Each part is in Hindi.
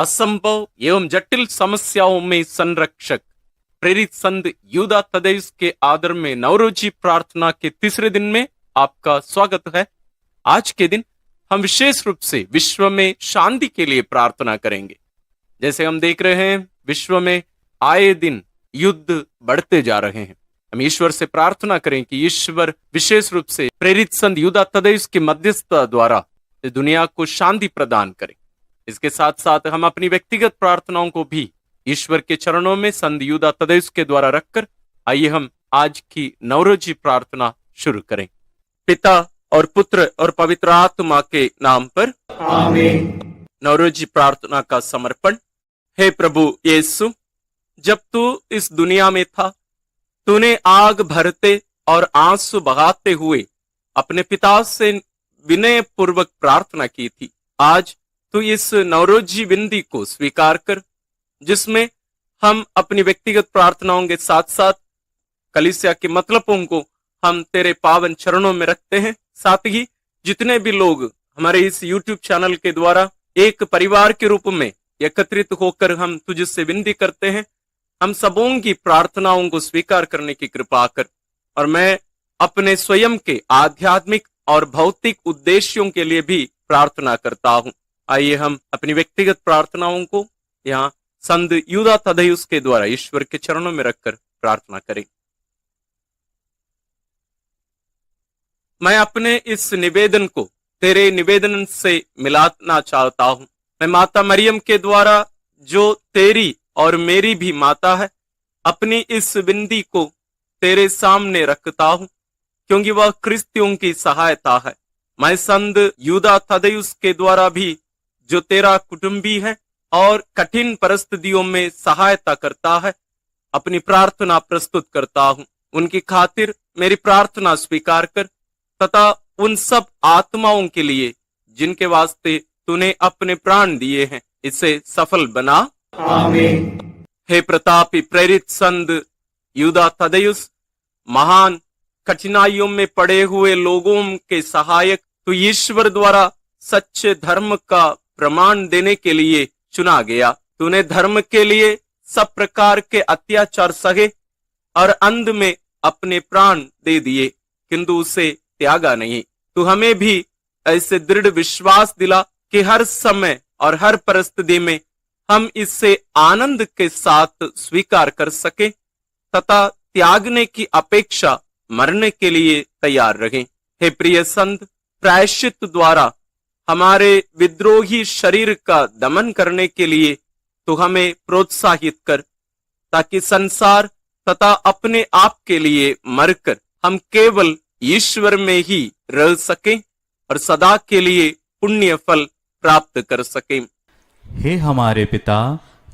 असंभव एवं जटिल समस्याओं में संरक्षक प्रेरित संत यूदा तद्देयुस के आदर में नवरोजी प्रार्थना के तीसरे दिन में आपका स्वागत है। आज के दिन हम विशेष रूप से विश्व में शांति के लिए प्रार्थना करेंगे। जैसे हम देख रहे हैं, विश्व में आए दिन युद्ध बढ़ते जा रहे हैं। हम ईश्वर से प्रार्थना करें कि ईश्वर विशेष रूप से प्रेरित संत यूदा तद्देयुस की मध्यस्थता द्वारा दुनिया को शांति प्रदान करें। इसके साथ साथ हम अपनी व्यक्तिगत प्रार्थनाओं को भी ईश्वर के चरणों में संत यूदा तद्देयुस के द्वारा रखकर आइए हम आज की नवरोजी प्रार्थना शुरू करें। पिता और पुत्र और पवित्र आत्मा के नाम पर आमीन। नवरोजी प्रार्थना का समर्पण। हे प्रभु यीशु, जब तू इस दुनिया में था, तूने आग भरते और आंसू बहाते हुए अपने पिता से विनय पूर्वक प्रार्थना की थी। आज तू इस नवरोजी विनती को स्वीकार कर, जिसमें हम अपनी व्यक्तिगत प्रार्थनाओं के साथ साथ कलीसिया के मतलबों को हम तेरे पावन चरणों में रखते हैं। साथ ही जितने भी लोग हमारे इस YouTube चैनल के द्वारा एक परिवार के रूप में एकत्रित होकर हम तुझसे विनती करते हैं, हम सबों की प्रार्थनाओं को स्वीकार करने की कृपा कर। और मैं अपने स्वयं के आध्यात्मिक और भौतिक उद्देश्यों के लिए भी प्रार्थना करता हूँ। आइए हम अपनी व्यक्तिगत प्रार्थनाओं को यहाँ संत यूदा तद्देयुस के द्वारा ईश्वर के चरणों में रखकर प्रार्थना करें। मैं अपने इस निवेदन को तेरे निवेदन से मिलाना चाहता हूँ। मैं माता मरियम के द्वारा, जो तेरी और मेरी भी माता है, अपनी इस विनती को तेरे सामने रखता हूँ, क्योंकि वह क्रिस्तियों की सहायता है। मैं संत यूदा तद्देयुस के द्वारा भी, जो तेरा कुटुंबी है और कठिन परिस्थितियों में सहायता करता है, अपनी प्रार्थना प्रस्तुत करता हूँ। उनकी खातिर मेरी प्रार्थना स्वीकार कर तथा उन सब आत्माओं के लिए जिनके वास्ते तूने अपने प्राण दिए हैं, इसे सफल बना। आमीन। हे प्रतापी प्रेरित संत यूदा तद्देयुस, महान कठिनाइयों में पड़े हुए लोगों के सहायक, तू ईश्वर द्वारा सच्चे धर्म का प्रमाण देने के लिए चुना गया। तूने धर्म के लिए सब प्रकार के अत्याचार सहे और अंत में अपने प्राण दे दिए, किंतु उसे त्यागा नहीं। तू हमें भी ऐसे दृढ़ विश्वास दिला कि हर समय और हर परिस्थिति में हम इससे आनंद के साथ स्वीकार कर सके तथा त्यागने की अपेक्षा मरने के लिए तैयार रहें। हे प्रिय संत, प्रायश्चित द्वारा हमारे विद्रोही शरीर का दमन करने के लिए तो हमें प्रोत्साहित कर, ताकि संसार तथा अपने आप के लिए मरकर हम केवल ईश्वर में ही रह सकें और सदा के लिए पुण्य फल प्राप्त कर सकें। हे हमारे पिता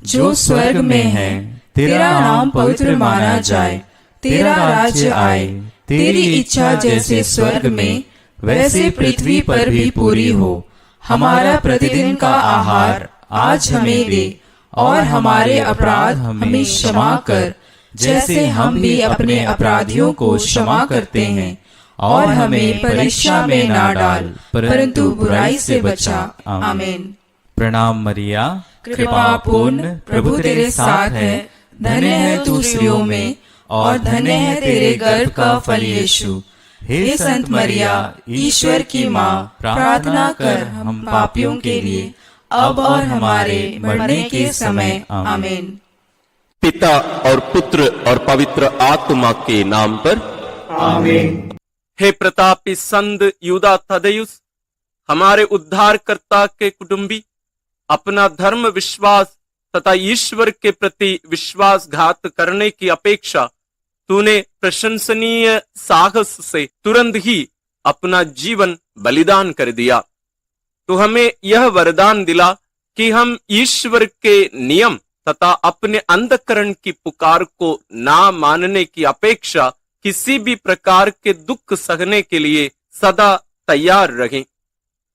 जो स्वर्ग में है, तेरा नाम पवित्र माना जाए, तेरा राज्य आए, तेरी इच्छा जैसे स्वर्ग में वैसे पृथ्वी पर भी पूरी हो। हमारा प्रतिदिन का आहार आज हमें दे, और हमारे अपराध हमें क्षमा कर, जैसे हम भी अपने अपराधियों को क्षमा करते हैं, और हमें परीक्षा में ना डाल, परंतु बुराई से बचा। आमीन। प्रणाम मरिया, कृपा पूर्ण प्रभु तेरे साथ है, धन्य है तू स्त्रियों में, और धन्य है तेरे गर्भ का फल यीशु। हे संत मरिया, ईश्वर की माँ, प्रार्थना कर हम पापियों के लिए, अब और हमारे मरने के समय। आमीन। पिता और पुत्र और पवित्र आत्मा के नाम पर आमीन। हे प्रतापी संत यूदा तद्देयुस, हमारे उद्धारकर्ता के कुटुंबी, अपना धर्म विश्वास तथा ईश्वर के प्रति विश्वासघात करने की अपेक्षा तूने प्रशंसनीय साहस से तुरंत ही अपना जीवन बलिदान कर दिया। तो हमें यह वरदान दिला कि हम ईश्वर के नियम तथा अपने अंतःकरण की पुकार को ना मानने की अपेक्षा किसी भी प्रकार के दुख सहने के लिए सदा तैयार रहें।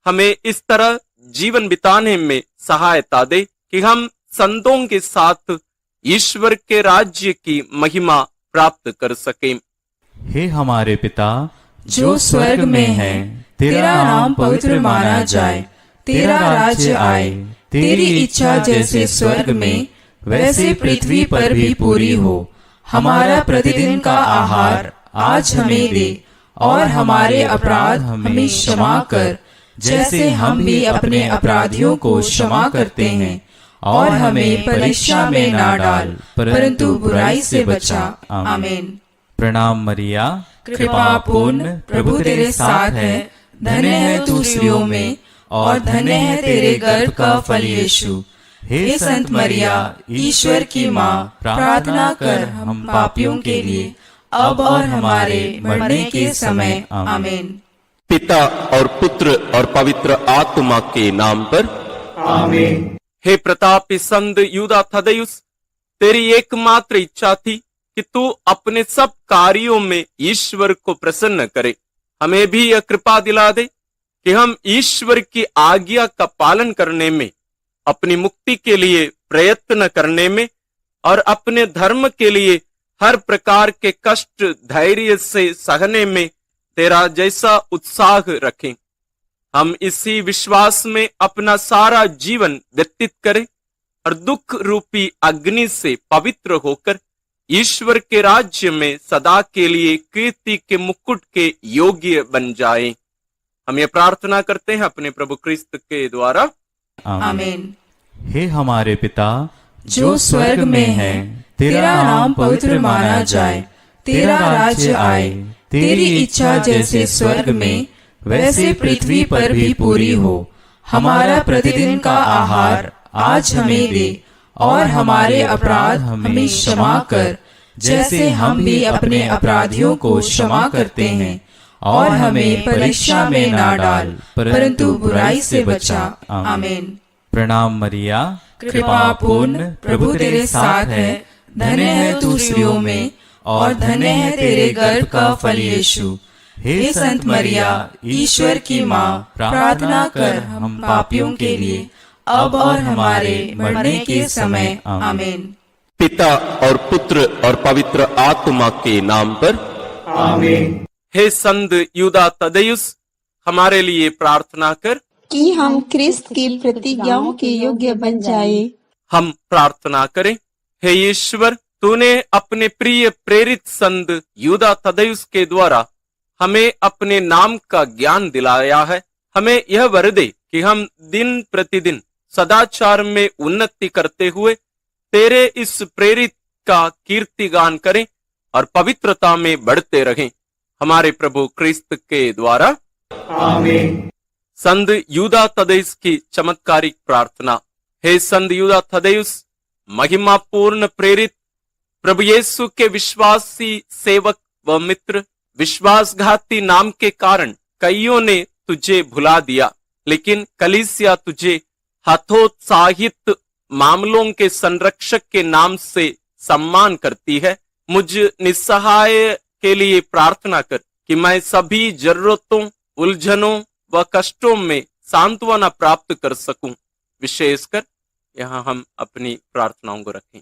हमें इस तरह जीवन बिताने में सहायता दे कि हम संतों के साथ ईश्वर के राज्य की महिमा प्राप्त कर सकें। हे हमारे पिता जो स्वर्ग में है, तेरा नाम पवित्र माना जाए, तेरा राज्य आए, तेरी इच्छा जैसे स्वर्ग में वैसे पृथ्वी पर भी पूरी हो। हमारा प्रतिदिन का आहार आज हमें दे, और हमारे अपराध हमें क्षमा कर, जैसे हम भी अपने अपराधियों को क्षमा करते हैं। और हमें परीक्षा में ना डाल, परंतु बुराई से बचा। आमीन। प्रणाम मरिया, कृपा पूर्ण प्रभु तेरे साथ है, धन्य है तू स्त्रियों में, और धन्य है तेरे गर्भ का फल यीशु। हे संत मरिया, ईश्वर की माँ, प्रार्थना कर हम पापियों के लिए, अब और हमारे मरने के समय। आमीन। पिता और पुत्र और पवित्र आत्मा के नाम पर। आमीन। हे प्रतापी संत यूदा थदैयुस, तेरी एकमात्र इच्छा थी कि तू अपने सब कार्यों में ईश्वर को प्रसन्न करे। हमें भी यह कृपा दिला दे कि हम ईश्वर की आज्ञा का पालन करने में, अपनी मुक्ति के लिए प्रयत्न करने में और अपने धर्म के लिए हर प्रकार के कष्ट धैर्य से सहने में तेरा जैसा उत्साह रखें। हम इसी विश्वास में अपना सारा जीवन व्यतीत करें और दुख रूपी अग्नि से पवित्र होकर ईश्वर के राज्य में सदा के लिए कीर्ति के मुकुट के योग्य बन जाएं। हम ये प्रार्थना करते हैं अपने प्रभु क्रिस्त के द्वारा। आमीन। हे हमारे पिता जो स्वर्ग में है, तेरा नाम पवित्र माना जाए, तेरा राज्य आए, तेरी इच्छा जैसे स्वर्ग में वैसे पृथ्वी पर भी पूरी हो। हमारा प्रतिदिन का आहार आज हमें दे, और हमारे अपराध हमें क्षमा कर, जैसे हम भी अपने अपराधियों को क्षमा करते हैं। और हमें परीक्षा में ना डाल, परंतु बुराई से बचा। आमीन। प्रणाम मरिया, कृपा पूर्ण प्रभु तेरे साथ है, धन्य है तू स्त्रियों में, और धन्य है तेरे गर्भ का फल यीशु। हे संत मरिया, ईश्वर की माँ, प्रार्थना कर हम पापियों के लिए, अब और हमारे मरने के समय। आमीन। पिता और पुत्र और पवित्र आत्मा के नाम पर। आमीन। हे संत यूदा थदैयुस, हमारे लिए प्रार्थना कर कि हम क्रिस्त की प्रतिज्ञाओं के योग्य बन जाए। हम प्रार्थना करें। हे ईश्वर, तूने अपने प्रिय प्रेरित संत यूदा थदैयुस के द्वारा हमें अपने नाम का ज्ञान दिलाया है। हमें यह वर दे कि हम दिन प्रतिदिन सदाचार में उन्नति करते हुए तेरे इस प्रेरित का कीर्तिगान करें और पवित्रता में बढ़ते रहें। हमारे प्रभु क्रिस्त के द्वारा। आमीन। संत यूदा थदैयुस की चमत्कारिक प्रार्थना। हे संत यूदा थदैयुस, महिमापूर्ण प्रेरित प्रभु यीशु के विश्वासी सेवक व मित्र, विश्वासघाती नाम के कारण कईयों ने तुझे भुला दिया, लेकिन कलीसिया तुझे हतोत्साहित मामलों के संरक्षक के नाम से सम्मान करती है। मुझ निस्सहाय के लिए प्रार्थना कर कि मैं सभी जरूरतों, उलझनों व कष्टों में सांत्वना प्राप्त कर सकूं। विशेषकर यहाँ हम अपनी प्रार्थनाओं को रखें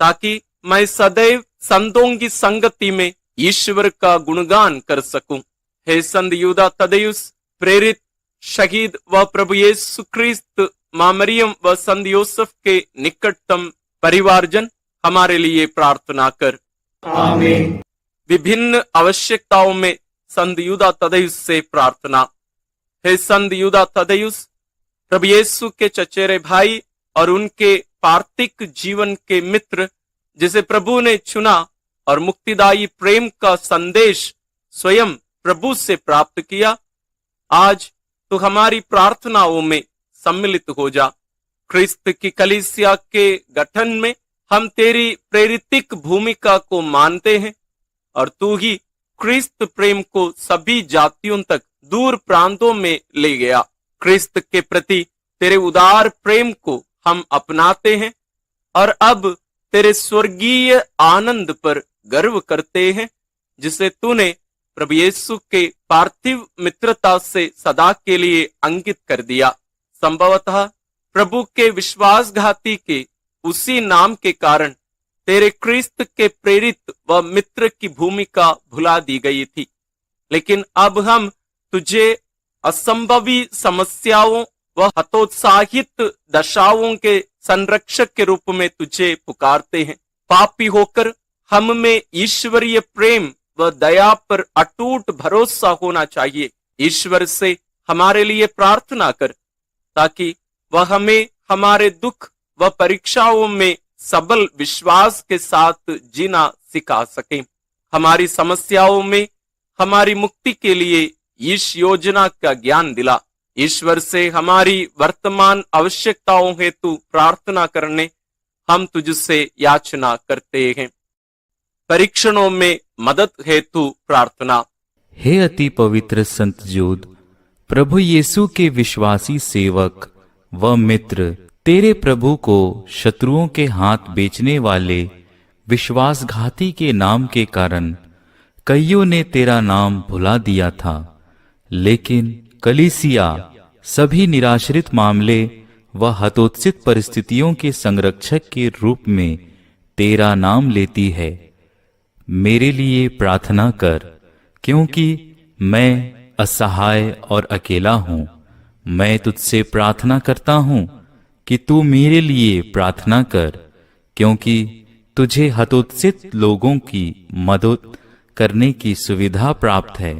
ताकि मैं सदैव संतों की संगति में ईश्वर का गुणगान कर सकूं। हे संत यूदा थदैयुस, प्रेरित, शहीद व प्रभु यीशु क्रिस्त, मां मरियम व संत योसेफ के निकटतम परिवारजन, हमारे लिए प्रार्थना कर। आमीन। विभिन्न आवश्यकताओं में संत यूदा थदैयुस से प्रार्थना। हे संत यूदा थदैयुस, प्रभु यीशु के चचेरे भाई और उनके पार्थिक जीवन के मित्र, जिसे प्रभु ने चुना और मुक्तिदायी प्रेम का संदेश स्वयं प्रभु से प्राप्त किया, आज तो हमारी प्रार्थनाओं में सम्मिलित हो जा। क्रिस्त की कलीसिया के गठन में हम तेरी प्रेरितिक भूमिका को मानते हैं और तू ही क्रिस्त प्रेम को सभी जातियों तक दूर प्रांतों में ले गया। क्रिस्त के प्रति तेरे उदार प्रेम को हम अपनाते हैं और अब तेरे स्वर्गीय आनंद पर गर्व करते हैं, जिसे तूने प्रभु यीशु के पार्थिव मित्रता से सदा के लिए अंकित कर दिया। संभवतः प्रभु के विश्वासघाती के उसी नाम के कारण तेरे क्रिस्त के प्रेरित व मित्र की भूमिका भुला दी गई थी, लेकिन अब हम तुझे असंभवी समस्याओं व हतोत्साहित दशाओं के संरक्षक के रूप में तुझे पुकारते हैं। पापी होकर हम में ईश्वरीय प्रेम व दया पर अटूट भरोसा होना चाहिए। ईश्वर से हमारे लिए प्रार्थना कर ताकि वह हमें हमारे दुख व परीक्षाओं में सबल विश्वास के साथ जीना सिखा सके। हमारी समस्याओं में हमारी मुक्ति के लिए इस योजना का ज्ञान दिला। ईश्वर से हमारी वर्तमान आवश्यकताओं हेतु प्रार्थना करने हम तुझसे याचना करते हैं। परीक्षणों में मदद हेतु प्रार्थना। हे अति पवित्र संत जोद, प्रभु यीशु के विश्वासी सेवक व मित्र, तेरे प्रभु को शत्रुओं के हाथ बेचने वाले विश्वासघाती के नाम के कारण कईयों ने तेरा नाम भुला दिया था, लेकिन कलीसिया सभी निराश्रित मामले व हतोत्सित परिस्थितियों के संरक्षक के रूप में तेरा नाम लेती है। मेरे लिए प्रार्थना कर, क्योंकि मैं असहाय और अकेला हूं। मैं तुझसे प्रार्थना करता हूं कि तू मेरे लिए प्रार्थना कर, क्योंकि तुझे हतोत्सित लोगों की मदद करने की सुविधा प्राप्त है।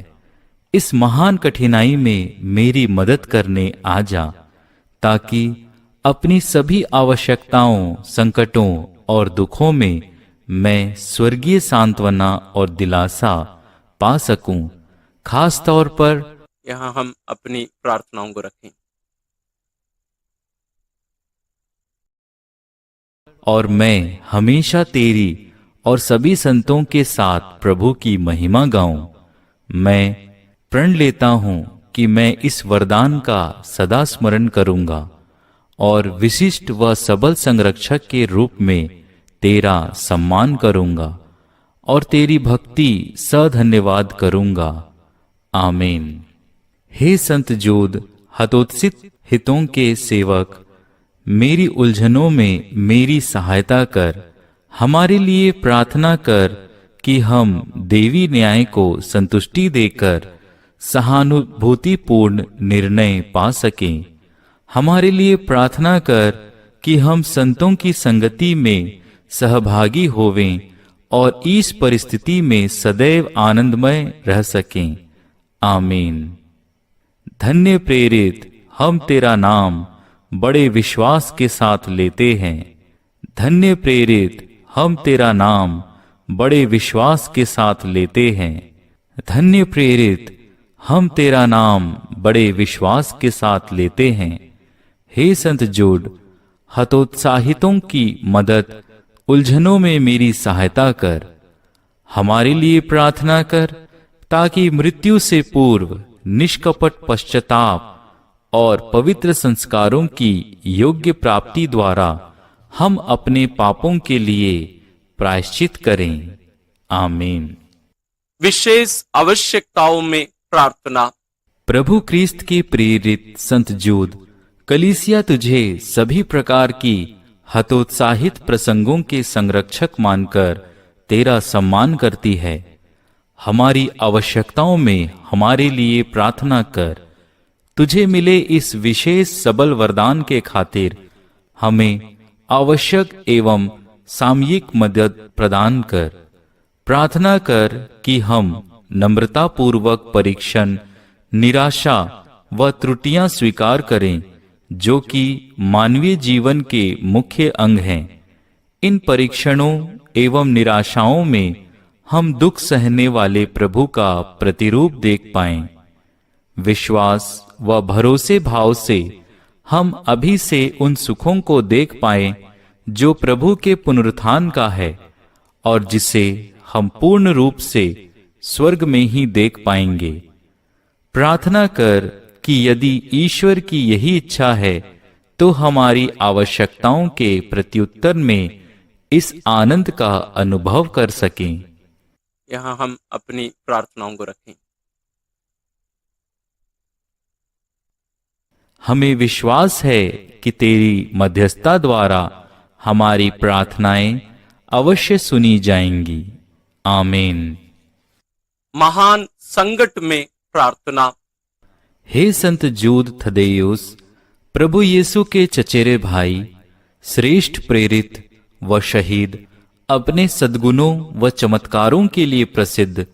इस महान कठिनाई में मेरी मदद करने आ जा, ताकि अपनी सभी आवश्यकताओं, संकटों और दुखों में मैं स्वर्गीय सांत्वना और दिलासा पा सकूं। खास तौर पर यहाँ हम अपनी प्रार्थनाओं को रखें। और मैं हमेशा तेरी और सभी संतों के साथ प्रभु की महिमा गाऊं। मैं प्रण लेता हूं कि मैं इस वरदान का सदा स्मरण करूंगा और विशिष्ट व सबल संरक्षक के रूप में तेरा सम्मान करूंगा और तेरी भक्ति सधन्यवाद करूंगा। आमीन। हे संत जोद, हतोत्सित हितों के सेवक, मेरी उलझनों में मेरी सहायता कर। हमारे लिए प्रार्थना कर कि हम देवी न्याय को संतुष्टि देकर सहानुभूतिपूर्ण निर्णय पा सकें। हमारे लिए प्रार्थना कर कि हम संतों की संगति में सहभागी होवें और इस परिस्थिति में सदैव आनंदमय रह सकें। आमीन। धन्य प्रेरित, हम तेरा नाम बड़े विश्वास के साथ लेते हैं। धन्य प्रेरित, हम तेरा नाम बड़े विश्वास के साथ लेते हैं। धन्य प्रेरित, हम तेरा नाम बड़े विश्वास के साथ लेते हैं। हे संत जोड, हतोत्साहितों की मदद, उलझनों में मेरी सहायता कर। हमारे लिए प्रार्थना कर ताकि मृत्यु से पूर्व निष्कपट पश्चाताप और पवित्र संस्कारों की योग्य प्राप्ति द्वारा हम अपने पापों के लिए प्रायश्चित करें। आमीन। विशेष आवश्यकताओं में प्रार्थना। प्रभु क्रिस्त के प्रेरित संत जोद, कलीसिया तुझे सभी प्रकार की हतोत्साहित प्रसंगों के संरक्षक मानकर तेरा सम्मान करती है। हमारी आवश्यकताओं में हमारे लिए प्रार्थना कर। तुझे मिले इस विशेष सबल वरदान के खातिर हमें आवश्यक एवं सामयिक मदद प्रदान कर। प्रार्थना कर कि हम नम्रतापूर्वक परीक्षण, निराशा व त्रुटियां स्वीकार करें, जो कि मानवीय जीवन के मुख्य अंग हैं। इन परीक्षणों एवं निराशाओं में हम दुख सहने वाले प्रभु का प्रतिरूप देख पाएं। विश्वास व भरोसे भाव से हम अभी से उन सुखों को देख पाएं जो प्रभु के पुनरुत्थान का है और जिसे हम पूर्ण रूप से स्वर्ग में ही देख पाएंगे। प्रार्थना कर कि यदि ईश्वर की यही इच्छा है तो हमारी आवश्यकताओं के प्रत्युत्तर में इस आनंद का अनुभव कर सकें। यहाँ हम अपनी प्रार्थनाओं को रखें। हमें विश्वास है कि तेरी मध्यस्थता द्वारा हमारी प्रार्थनाएं अवश्य सुनी जाएंगी। आमीन। महान संकट में प्रार्थना। हे संत जूद थदेयुस, प्रभु यीशु के चचेरे भाई, श्रेष्ठ प्रेरित व शहीद, अपने सद्गुणों व चमत्कारों के लिए प्रसिद्ध,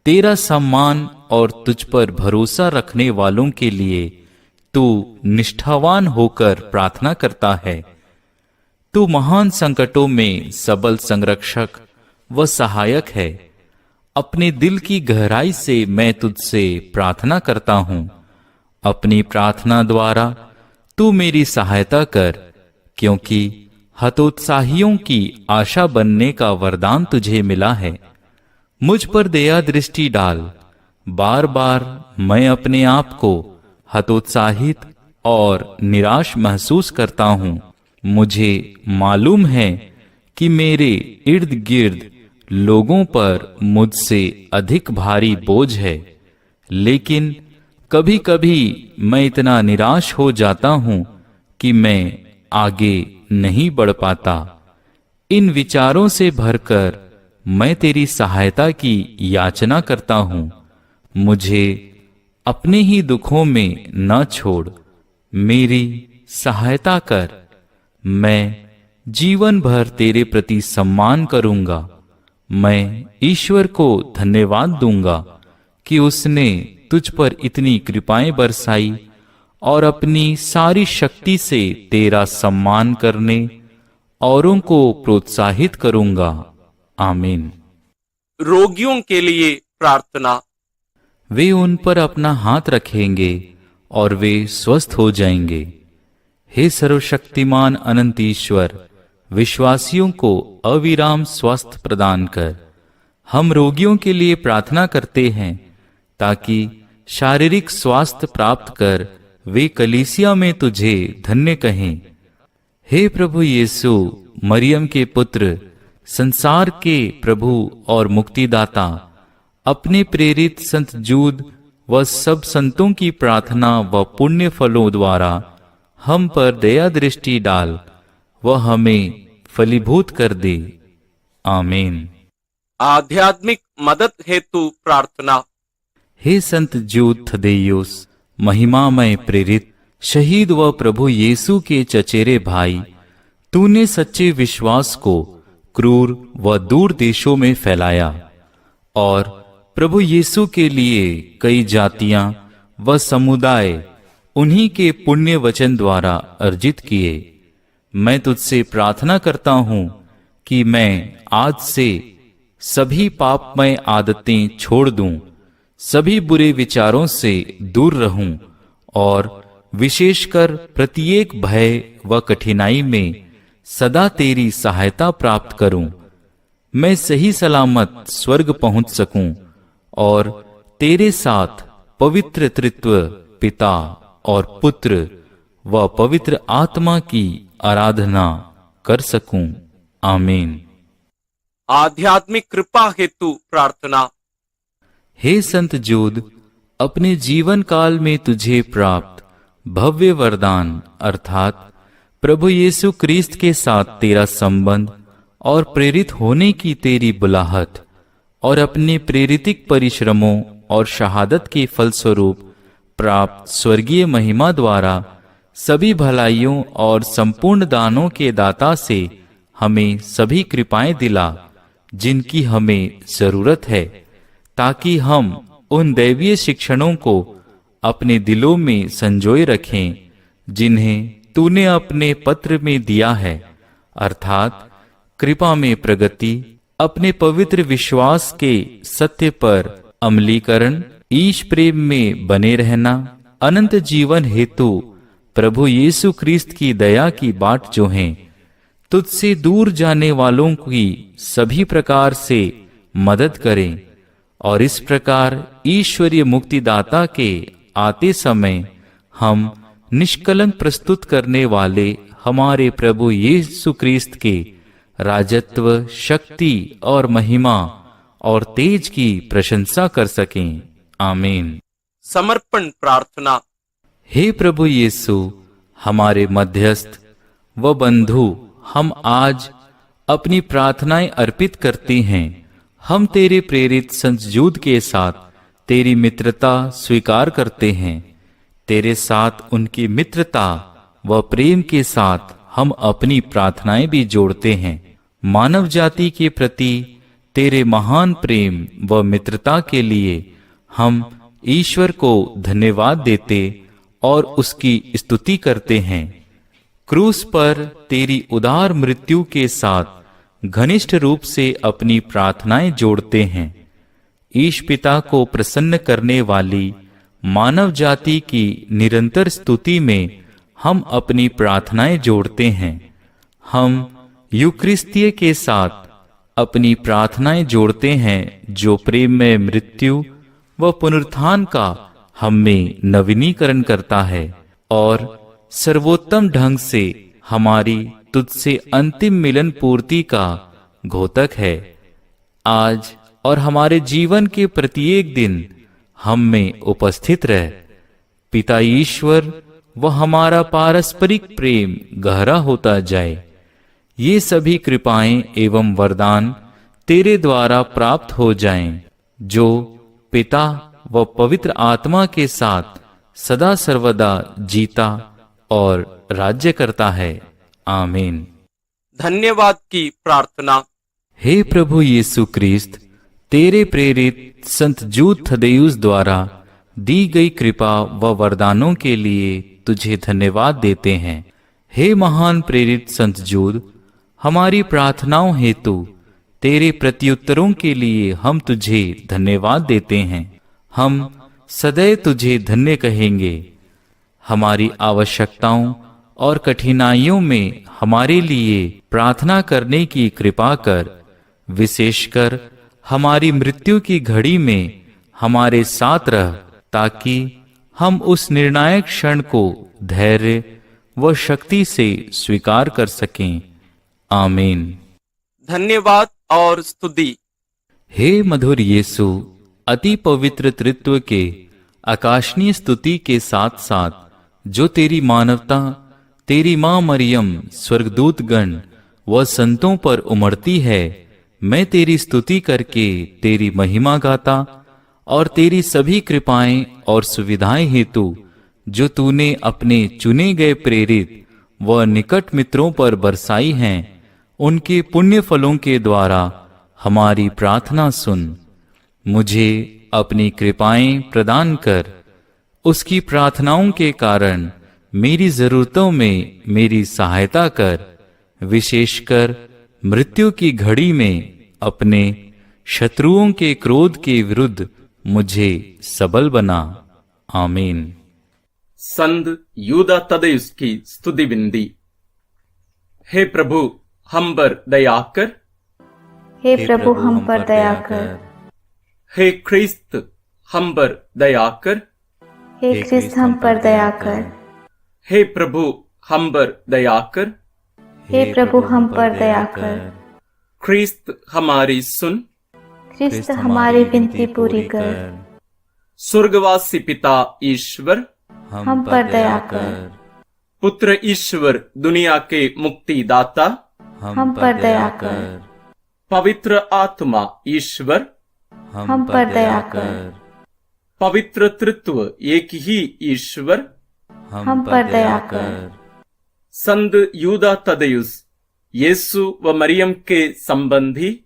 तेरा सम्मान और तुझ पर भरोसा रखने वालों के लिए तू निष्ठावान होकर प्रार्थना करता है। तू महान संकटों में सबल संरक्षक व सहायक है। अपने दिल की गहराई से मैं तुझसे प्रार्थना करता हूँ। अपनी प्रार्थना द्वारा तू मेरी सहायता कर, क्योंकि हतोत्साहियों की आशा बनने का वरदान तुझे मिला है। मुझ पर दया दृष्टि डाल। बार बार मैं अपने आप को हतोत्साहित और निराश महसूस करता हूँ। मुझे मालूम है कि मेरे इर्द गिर्द लोगों पर मुझसे अधिक भारी बोझ है, लेकिन कभी कभी मैं इतना निराश हो जाता हूँ कि मैं आगे नहीं बढ़ पाता। इन विचारों से भरकर मैं तेरी सहायता की याचना करता हूँ। मुझे अपने ही दुखों में न छोड़, मेरी सहायता कर। मैं जीवन भर तेरे प्रति सम्मान करूंगा। मैं ईश्वर को धन्यवाद दूंगा कि उसने तुझ पर इतनी कृपाएं बरसाई और अपनी सारी शक्ति से तेरा सम्मान करने औरों को प्रोत्साहित करूंगा। आमीन। रोगियों के लिए प्रार्थना। वे उन पर अपना हाथ रखेंगे और वे स्वस्थ हो जाएंगे। हे सर्वशक्तिमान अनंत ईश्वर, विश्वासियों को अविराम स्वास्थ्य प्रदान कर। हम रोगियों के लिए प्रार्थना करते हैं ताकि शारीरिक स्वास्थ्य प्राप्त कर वे कलीसिया में तुझे धन्य कहें। हे प्रभु यीशु, मरियम के पुत्र, संसार के प्रभु और मुक्तिदाता, अपने प्रेरित संत जूद व सब संतों की प्रार्थना व पुण्य फलों द्वारा हम पर दया दृष्टि डाल व हमें फलीभूत कर दे। आमीन। आध्यात्मिक मदद हेतु प्रार्थना। हे संत जूद थदेयुस, महिमामय प्रेरित, शहीद व प्रभु यीशु के चचेरे भाई, तूने सच्चे विश्वास को क्रूर व दूर देशों में फैलाया और प्रभु यीशु के लिए कई जातियां व समुदाय उन्हीं के पुण्य वचन द्वारा अर्जित किए। मैं तुझसे प्रार्थना करता हूँ कि मैं आज से सभी पापमय आदतें छोड़ दूं, सभी बुरे विचारों से दूर रहूं और विशेषकर प्रत्येक भय व कठिनाई में सदा तेरी सहायता प्राप्त करूं। मैं सही सलामत स्वर्ग पहुंच सकूं और तेरे साथ पवित्र त्रित्व पिता और पुत्र व पवित्र आत्मा की आराधना कर सकूं। आमीन। आध्यात्मिक कृपा हेतु प्रार्थना। हे संत जूद, अपने जीवन काल में तुझे प्राप्त भव्य वरदान अर्थात प्रभु यीशु क्रिस्त के साथ तेरा संबंध और प्रेरित होने की तेरी बुलाहट और अपने प्रेरितिक परिश्रमों और शहादत के फलस्वरूप प्राप्त स्वर्गीय महिमा द्वारा सभी भलाइयों और संपूर्ण दानों के दाता से हमें सभी कृपाएं दिला जिनकी हमें जरूरत है, ताकि हम उन दैवीय शिक्षणों को अपने दिलों में संजोए रखें जिन्हें तूने अपने पत्र में दिया है, अर्थात कृपा में प्रगति, अपने पवित्र विश्वास के सत्य पर अमलीकरण, ईश प्रेम में बने रहना, अनंत जीवन हेतु प्रभु यीशु क्रिस्त की दया की बाट जो है, तुझसे दूर जाने वालों की सभी प्रकार से मदद करें और इस प्रकार ईश्वरीय मुक्तिदाता के आते समय हम निष्कलंक प्रस्तुत करने वाले हमारे प्रभु यीशु क्रिस्त के राजत्व, शक्ति और महिमा और तेज की प्रशंसा कर सकें। आमीन। समर्पण प्रार्थना। हे प्रभु यीशु, हमारे मध्यस्थ व बंधु, हम आज अपनी प्रार्थनाएं अर्पित करते हैं। हम तेरे प्रेरित संत जूद के साथ तेरी मित्रता स्वीकार करते हैं। तेरे साथ उनकी मित्रता व प्रेम के साथ हम अपनी प्रार्थनाएं भी जोड़ते हैं। मानव जाति के प्रति तेरे महान प्रेम व मित्रता के लिए हम ईश्वर को धन्यवाद देते और उसकी स्तुति करते हैं। क्रूस पर तेरी उदार मृत्यु के साथ घनिष्ठ रूप से अपनी प्रार्थनाएं जोड़ते हैं। ईश पिता को प्रसन्न करने वाली मानव जाति की निरंतर स्तुति में हम अपनी प्रार्थनाएं जोड़ते हैं। हम यूक्रिस्तीय के साथ अपनी प्रार्थनाएं जोड़ते हैं जो प्रेम में मृत्यु व पुनरुत्थान का हम में नवीनीकरण करता है और सर्वोत्तम ढंग से हमारी तुझसे अंतिम मिलन पूर्ति का घोतक है। आज और हमारे जीवन के प्रत्येक दिन हम में उपस्थित रह। पिता ईश्वर व हमारा पारस्परिक प्रेम गहरा होता जाए। ये सभी कृपाएं एवं वरदान तेरे द्वारा प्राप्त हो जाएं, जो पिता व पवित्र आत्मा के साथ सदा सर्वदा जीता और राज्य करता है। आमीन। धन्यवाद की प्रार्थना। हे प्रभु यीशु क्रिस्त, तेरे प्रेरित संत जूद थदेयुस द्वारा दी गई कृपा व वरदानों के लिए तुझे धन्यवाद देते हैं। हे महान प्रेरित संत जूद, हमारी प्रार्थनाओं हेतु तेरे प्रत्युत्तरों के लिए हम तुझे धन्यवाद देते हैं। हम सदैव तुझे धन्य कहेंगे। हमारी आवश्यकताओं और कठिनाइयों में हमारे लिए प्रार्थना करने की कृपा कर। विशेषकर हमारी मृत्यु की घड़ी में हमारे साथ रह, ताकि हम उस निर्णायक क्षण को धैर्य व शक्ति से स्वीकार कर सकें। आमीन। धन्यवाद और स्तुति। हे मधुर यीशु, अति पवित्र त्रित्व के आकाशनीय स्तुति के साथ साथ जो तेरी मानवता, तेरी माँ मरियम, स्वर्गदूत गण व संतों पर उमड़ती है, मैं तेरी स्तुति करके तेरी महिमा गाता और तेरी सभी कृपाएं और सुविधाएं हेतु जो तूने अपने चुने गए प्रेरित व निकट मित्रों पर बरसाई हैं, उनके पुण्य फलों के द्वारा हमारी प्रार्थना सुन। मुझे अपनी कृपाएं प्रदान कर। उसकी प्रार्थनाओं के कारण मेरी जरूरतों में मेरी सहायता कर। विशेषकर मृत्यु की घड़ी में अपने शत्रुओं के क्रोध के विरुद्ध मुझे सबल बना। आमीन। संत यूदा तदेयुस की स्तुति बिंदी। हे प्रभु, हम पर दया कर। हे प्रभु, हम पर दया कर। हे ख्रिस्त, हम पर दया कर। हे ख्रिस्त, हम पर दया कर। हे प्रभु, हम पर दया कर। हे प्रभु, हम पर दया कर। ख्रिस्त हमारी सुन। ख्रिस्त हमारी विनती पूरी कर। स्वर्गवासी पिता ईश्वर, हम पर दया कर। पुत्र ईश्वर, दुनिया के मुक्तिदाता, हम पर दया कर। पवित्र आत्मा ईश्वर, हम पर दया कर। पवित्र तृत्व एक ही ईश्वर, हम पर दया कर। संत यूदा तदेयुस, यीशु व मरियम के संबंधी,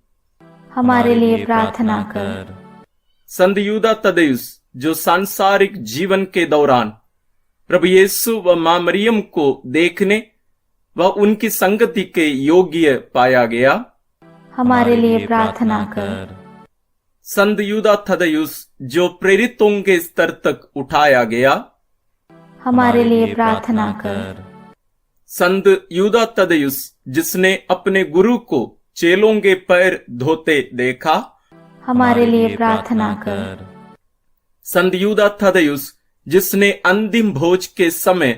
हमारे लिए प्रार्थना कर। संत यूदा तदेयुस, जो सांसारिक जीवन के दौरान प्रभु यीशु व मां मरियम को देखने व उनकी संगति के योग्य पाया गया, हमारे लिए प्रार्थना कर। संत यूदा तदेयुस, जो प्रेरितों के स्तर तक उठाया गया, हमारे लिए प्रार्थना कर। संत यूदा तदेयुस, जिसने अपने गुरु को चेलों के पैर धोते देखा, हमारे लिए प्रार्थना कर। संत यूदा तदेयुस, जिसने अंतिम भोज के समय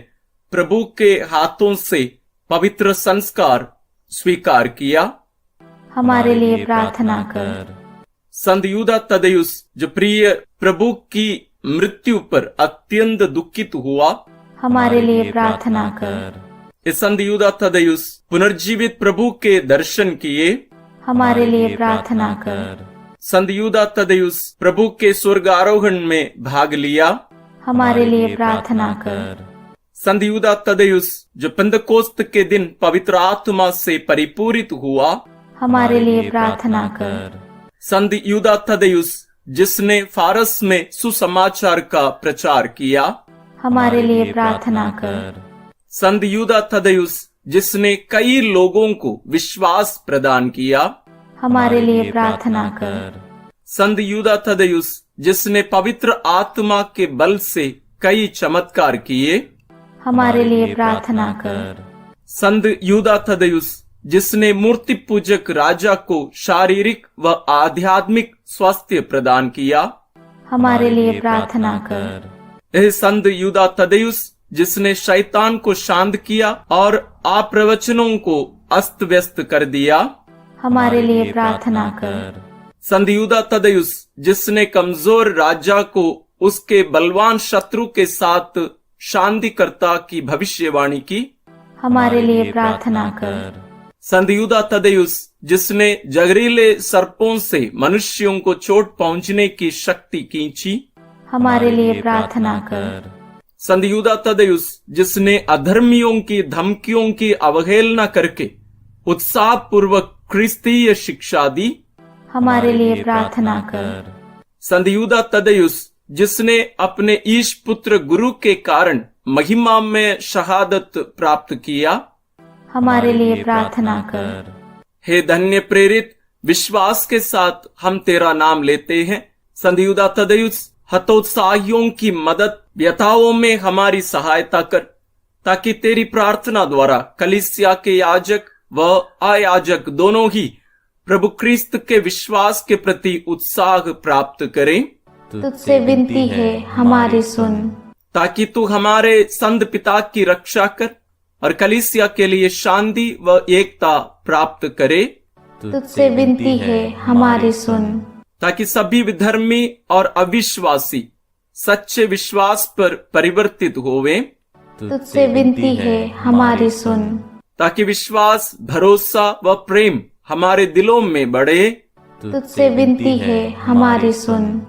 प्रभु के हाथों से पवित्र संस्कार स्वीकार किया, हमारे लिए प्रार्थना कर। संत यूदा तदेयुस, जो प्रिय प्रभु की मृत्यु पर अत्यंत दुखित हुआ, हमारे लिए प्रार्थना कर। इस संत यूदा तदेयुस, पुनर्जीवित प्रभु के दर्शन किए, हमारे लिए प्रार्थना कर। संत यूदा तदेयुस, प्रभु के स्वर्गारोहण में भाग लिया, हमारे लिए प्रार्थना कर। संत यूदा तदेयुस जो पेंतकोस्त के दिन पवित्र आत्मा से परिपूरित हुआ, हमारे लिए प्रार्थना कर। संत यूदा तदेयुस जिसने फारस में सुसमाचार का प्रचार किया, हमारे लिए प्रार्थना कर। संत यूदा तदेयुस जिसने कई लोगों को विश्वास प्रदान किया, हमारे लिए प्रार्थना कर। संत यूदा तदेयुस जिसने पवित्र आत्मा के बल से कई चमत्कार किए, हमारे लिए प्रार्थना कर। संत यूदा तदेयुस जिसने मूर्ति पूजक राजा को शारीरिक व आध्यात्मिक स्वास्थ्य प्रदान किया, हमारे लिए प्रार्थना कर। यह संत यूदा तदेयुस जिसने शैतान को शांत किया और अप्रवचनों को अस्त व्यस्त कर दिया, हमारे लिए प्रार्थना कर। संत यूदा तदेयुस जिसने कमजोर राजा को उसके बलवान शत्रु के साथ शांतिकर्ता की भविष्यवाणी की, हमारे लिए प्रार्थना कर। संत यूदा तदेयुस जिसने जहरीले सर्पों से मनुष्यों को चोट पहुंचने की शक्ति खींची, हमारे लिए प्रार्थना कर। संत यूदा तदेयुस जिसने अधर्मियों की धमकियों की अवहेलना करके उत्साह पूर्वक क्रिस्तीय शिक्षा दी, हमारे लिए प्रार्थना कर। संत यूदा तदेयुस जिसने अपने ईश पुत्र गुरु के कारण महिमा में शहादत प्राप्त किया, हमारे लिए प्रार्थना कर। हे धन्य प्रेरित, विश्वास के साथ हम तेरा नाम लेते हैं। संत यूदा तदेयुस हतोत्साहियों की मदद व्यथाओं में हमारी सहायता कर, ताकि तेरी प्रार्थना द्वारा कलीसिया के याजक व अयाजक दोनों ही प्रभु क्रिस्त के विश्वास के प्रति उत्साह प्राप्त करें। तुझसे विनती है, हमारी सुन। ताकि तू हमारे संत पिता की रक्षा कर और कलीसिया के लिए शांति व एकता प्राप्त करे। तुझसे विनती है, हमारी सुन। ताकि सभी विधर्मी और अविश्वासी सच्चे विश्वास पर परिवर्तित होवें। तुझसे विनती है, हमारी सुन। ताकि विश्वास, भरोसा व प्रेम हमारे दिलों में बढ़े। तुझसे विनती है, हमारी सुन।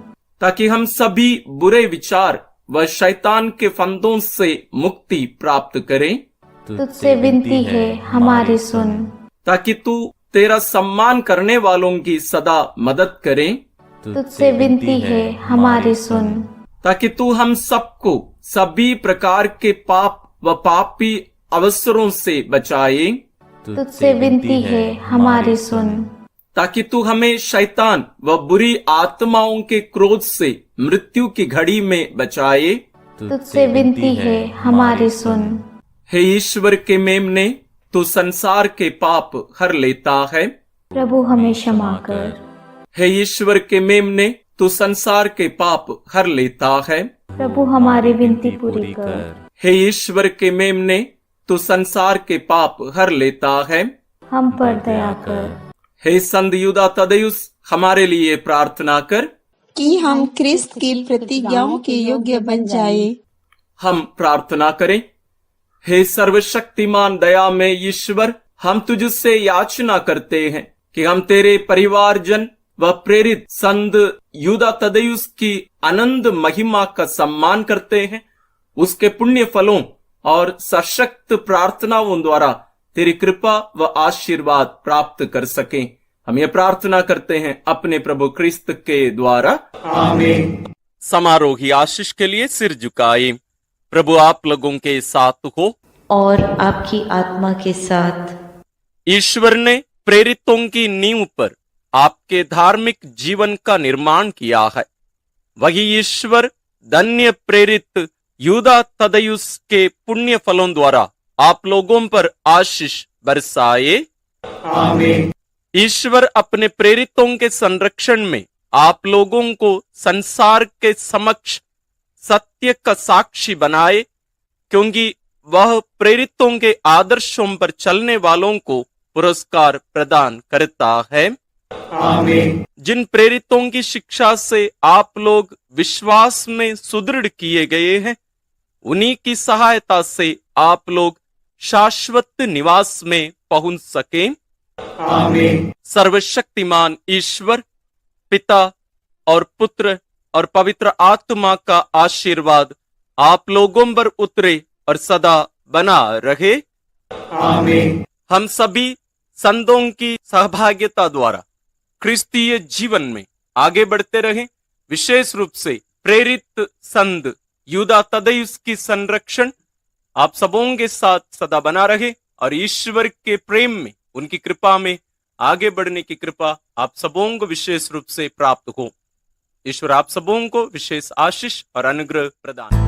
ताकि हम सभी बुरे विचार व शैतान के फंदों से मुक्ति प्राप्त करें। तुझसे विनती है, हमारी सुन। ताकि तू तेरा सम्मान करने वालों की सदा मदद करे। तुझसे विनती है, हमारी सुन। ताकि तू हम सबको सभी प्रकार के पाप व पापी अवसरों से बचाए। तुझसे विनती है, हमारी सुन। ताकि तू हमें शैतान व बुरी आत्माओं के क्रोध से मृत्यु की घड़ी में बचाए। तुझसे विनती है, हमारी सुन। हे ईश्वर के मेमने, तू संसार के पाप हर लेता है। प्रभु हमें क्षमा कर। हे ईश्वर के मेमने, तू संसार के पाप हर लेता है। प्रभु हमारी विनती पूरी कर। हे ईश्वर के मेमने, तू संसार के पाप हर लेता है। हम पर दया कर। हे संत यूदा तदेयुस, हमारे लिए प्रार्थना कर कि हम क्रिस्त की प्रतिज्ञाओं के योग्य बन जाए। हम प्रार्थना करें। हे सर्वशक्तिमान दया में ईश्वर, हम तुझसे याचना करते हैं कि हम तेरे परिवारजन व प्रेरित संत यूदा तदेयुस की अनंत महिमा का सम्मान करते हैं। उसके पुण्य फलों और सशक्त प्रार्थनाओं द्वारा तेरी कृपा व आशीर्वाद प्राप्त कर सकें। हम ये प्रार्थना करते हैं अपने प्रभु क्रिस्त के द्वारा, आमीन। समारोही आशीष के लिए सिर झुकाए। प्रभु आप लोगों के साथ हो और आपकी आत्मा के साथ। ईश्वर ने प्रेरितों की नींव पर आपके धार्मिक जीवन का निर्माण किया है। वही ईश्वर धन्य प्रेरित यूदा तदेयुस के पुण्य फलों द्वारा आप लोगों पर आशीष बरसाए। आमीन। ईश्वर अपने प्रेरितों के संरक्षण में आप लोगों को संसार के समक्ष सत्य का साक्षी बनाए, क्योंकि वह प्रेरितों के आदर्शों पर चलने वालों को पुरस्कार प्रदान करता है। आमीन। जिन प्रेरितों की शिक्षा से आप लोग विश्वास में सुदृढ़ किए गए हैं, उन्हीं की सहायता से आप लोग शाश्वत निवास में पहुंच सकें। आमीन। सर्वशक्तिमान ईश्वर पिता और पुत्र और पवित्र आत्मा का आशीर्वाद आप लोगों पर उतरे और सदा बना रहे। आमीन। हम सभी संतों की सहभागिता द्वारा क्रिस्तीय जीवन में आगे बढ़ते रहें। विशेष रूप से प्रेरित संत यूदा तद्देयुस की संरक्षण आप सबों के साथ सदा बना रहे और ईश्वर के प्रेम में, उनकी कृपा में आगे बढ़ने की कृपा आप सबों को विशेष रूप से प्राप्त हो। ईश्वर आप सबों को विशेष आशीष और अनुग्रह प्रदान